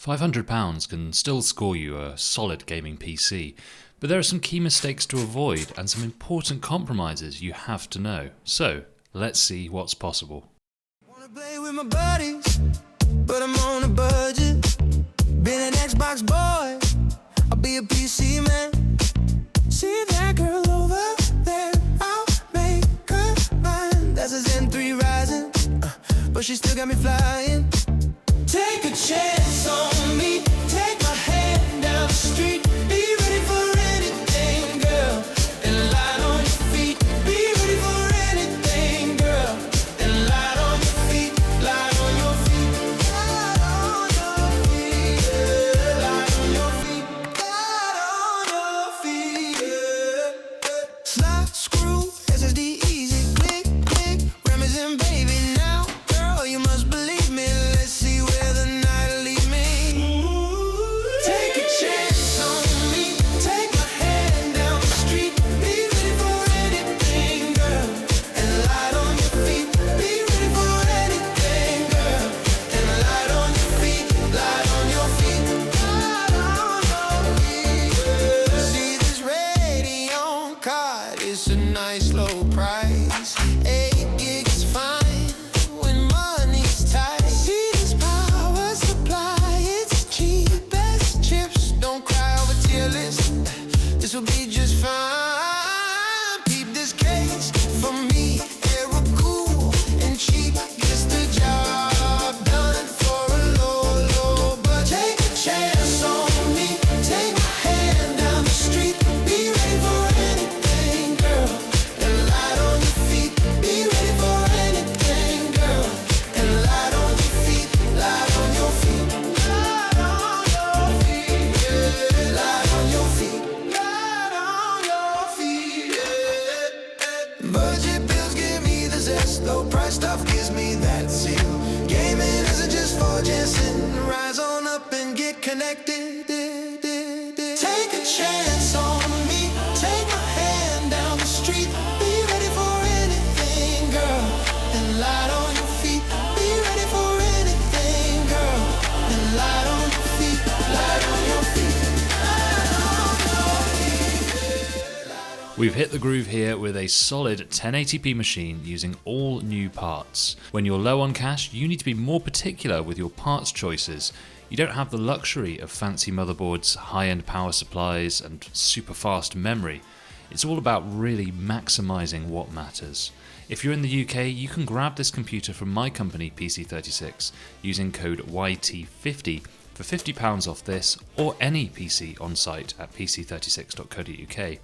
£500 can still score you a solid gaming PC, but there are some key mistakes to avoid and some important compromises you have to know. So, let's see what's possible. Wanna play with my buddies, but I'm on a budget. Been an Xbox boy, I'll be a PC man. See that girl over there, I'll make her mine. That's a Zen 3 Ryzen, but she still got me flying. Take a chance on me, take my hand down the street. Be ready for anything, girl, and light on your feet. Be ready for anything, girl, and light on your feet. Light on your feet, light on your feet, yeah. Light on your feet, light on your feet, yeah. Slide, screw, SSD easy, click, click. RAM is in, baby, now, girl, you must believe me. Let's see where the night lead me. Take a chance on me, take my hand down the street. Be ready for anything, girl, and light on your feet. Be ready for anything, girl, and light on your feet. Light on your feet, light on your feet, yeah. See this Radeon card, it's a nice low price. 8 gigs is fine when money's tight. See this power supply, it's cheap as chips. Don't cry over tier list, this will be just fine. Keep this case for me, aero cool and cheap. Gets the job done for a low, low budget. Take a chance on me, take my hand down the street. Be ready for anything, girl, and light on your feet. Be ready for anything, girl, and light on your feet. Light on your feet, light on your feet, yeah. Light on your feet, light on your feet, yeah. Budget bills give me the zest, low price stuff gives me that seal. Gaming isn't just for Jensen. Rise on up and get connected. Take a chance on me, take my hand down the street. Be ready for anything, girl, and light on your feet. Be ready for anything, girl, and light on your feet. Light on your feet, light on your feet. We've hit the groove here with a solid 1080p machine using all new parts. When you're low on cash, you need to be more particular with your parts choices. You don't have the luxury of fancy motherboards, high-end power supplies, and super fast memory. It's all about really maximizing what matters. If you're in the UK, you can grab this computer from my company PC36 using code YT50 for £50 off this or any PC on site at pc36.co.uk.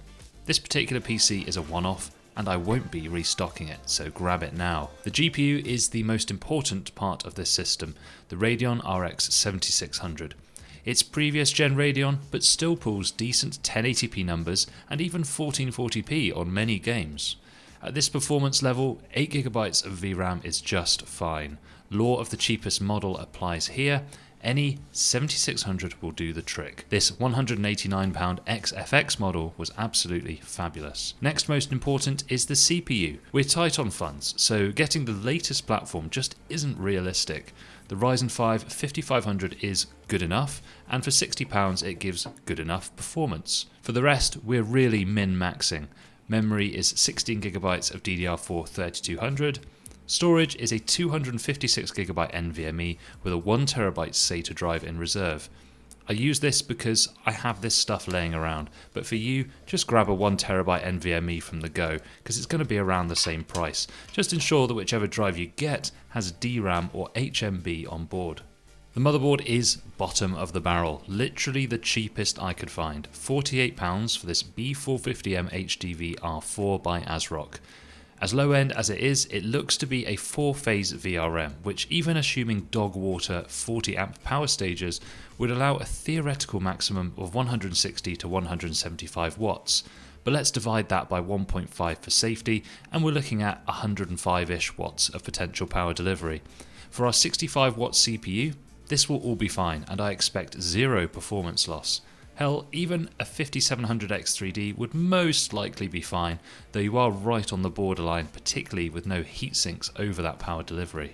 This particular PC is a one-off and I won't be restocking it, so grab it now. The GPU is the most important part of this system, the Radeon RX 7600. It's previous gen Radeon, but still pulls decent 1080p numbers and even 1440p on many games. At this performance level, 8GB of VRAM is just fine. Law of the cheapest model applies here. Any 7600 will do the trick. This £189 XFX model was absolutely fabulous. Next most important is the CPU. We're tight on funds, so getting the latest platform just isn't realistic. The Ryzen 5 5500 is good enough, and for £60 it gives good enough performance. For the rest, we're really min-maxing. Memory is 16GB of DDR4 3200. Storage is a 256GB NVMe with a 1TB SATA drive in reserve. I use this because I have this stuff laying around, but for you, just grab a 1TB NVMe from the go, because it's going to be around the same price. Just ensure that whichever drive you get has DRAM or HMB on board. The motherboard is bottom of the barrel, literally the cheapest I could find, £48 for this B450M HDV R4 by ASRock. As low end as it is, it looks to be a 4-phase VRM, which even assuming dog water 40 amp power stages would allow a theoretical maximum of 160 to 175 watts. But let's divide that by 1.5 for safety, and we're looking at 105-ish watts of potential power delivery. For our 65 watt CPU, this will all be fine, and I expect zero performance loss. Hell, even a 5700X3D would most likely be fine, though you are right on the borderline, particularly with no heat sinks over that power delivery.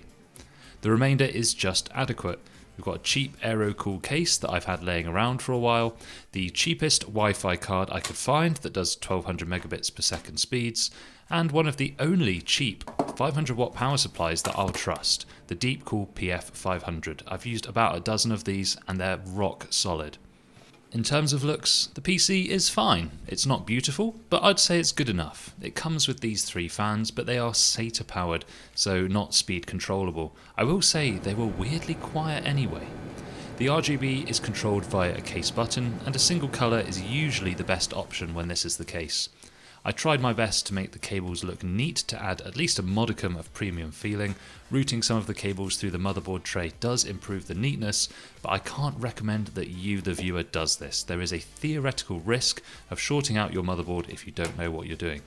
The remainder is just adequate. We've got a cheap aero-cool case that I've had laying around for a while, the cheapest Wi-Fi card I could find that does 1200 megabits per second speeds, and one of the only cheap 500 watt power supplies that I'll trust, the Deepcool PF500. I've used about a dozen of these and they're rock solid. In terms of looks, the PC is fine. It's not beautiful, but I'd say it's good enough. It comes with these 3 fans, but they are SATA powered, so not speed controllable. I will say they were weirdly quiet anyway. The RGB is controlled via a case button, and a single colour is usually the best option when this is the case. I tried my best to make the cables look neat to add at least a modicum of premium feeling. Routing some of the cables through the motherboard tray does improve the neatness, but I can't recommend that you, the viewer, does this. There is a theoretical risk of shorting out your motherboard if you don't know what you're doing.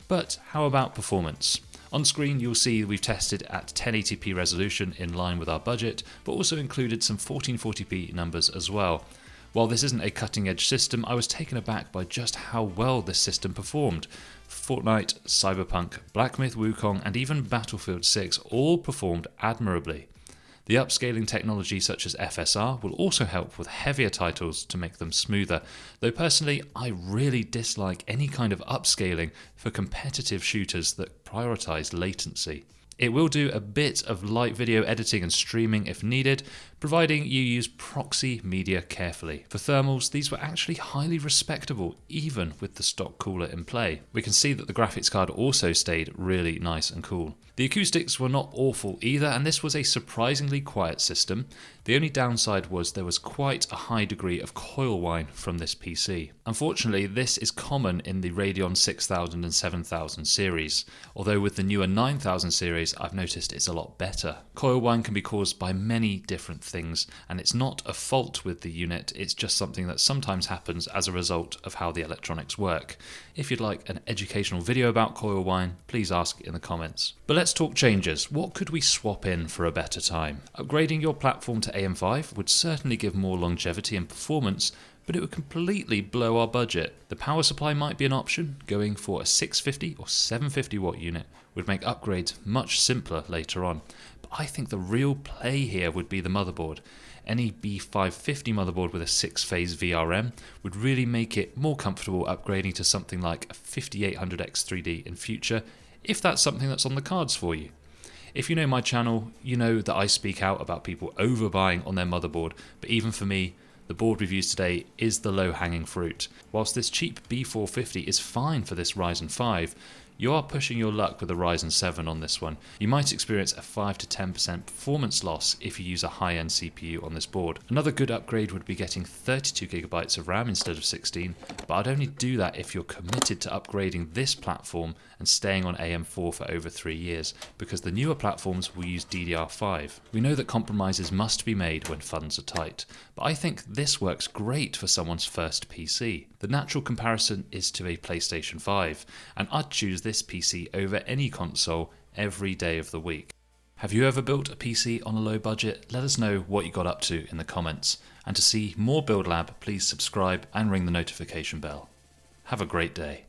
But how about performance? On screen you'll see we've tested at 1080p resolution in line with our budget, but also included some 1440p numbers as well. While this isn't a cutting-edge system, I was taken aback by just how well this system performed. Fortnite, Cyberpunk, Black Myth Wukong and even Battlefield 6 all performed admirably. The upscaling technology such as FSR will also help with heavier titles to make them smoother, though personally I really dislike any kind of upscaling for competitive shooters that prioritise latency. It will do a bit of light video editing and streaming if needed, providing you use proxy media carefully. For thermals, these were actually highly respectable, even with the stock cooler in play. We can see that the graphics card also stayed really nice and cool. The acoustics were not awful either, and this was a surprisingly quiet system. The only downside was there was quite a high degree of coil whine from this PC. Unfortunately, this is common in the Radeon 6000 and 7000 series, although with the newer 9000 series I've noticed it's a lot better. Coil whine can be caused by many different things, and it's not a fault with the unit, it's just something that sometimes happens as a result of how the electronics work. If you'd like an educational video about coil whine, please ask in the comments. But let's talk changes. What could we swap in for a better time? Upgrading your platform to AM5 would certainly give more longevity and performance, but it would completely blow our budget. The power supply might be an option. Going for a 650 or 750 watt unit would make upgrades much simpler later on. But I think the real play here would be the motherboard. Any B550 motherboard with a 6-phase VRM would really make it more comfortable upgrading to something like a 5800X3D in future, if that's something that's on the cards for you. If you know my channel, you know that I speak out about people overbuying on their motherboard, but even for me, the board reviews today is the low-hanging fruit. Whilst this cheap B450 is fine for this Ryzen 5, you are pushing your luck with a Ryzen 7 on this one. You might experience a 5 to 10% performance loss if you use a high-end CPU on this board. Another good upgrade would be getting 32GB of RAM instead of 16, but I'd only do that if you're committed to upgrading this platform and staying on AM4 for over 3 years, because the newer platforms will use DDR5. We know that compromises must be made when funds are tight, but I think this works great for someone's first PC. The natural comparison is to a PlayStation 5, and I'd choose this PC over any console every day of the week. Have you ever built a PC on a low budget? Let us know what you got up to in the comments. And to see more Build Lab, please subscribe and ring the notification bell. Have a great day.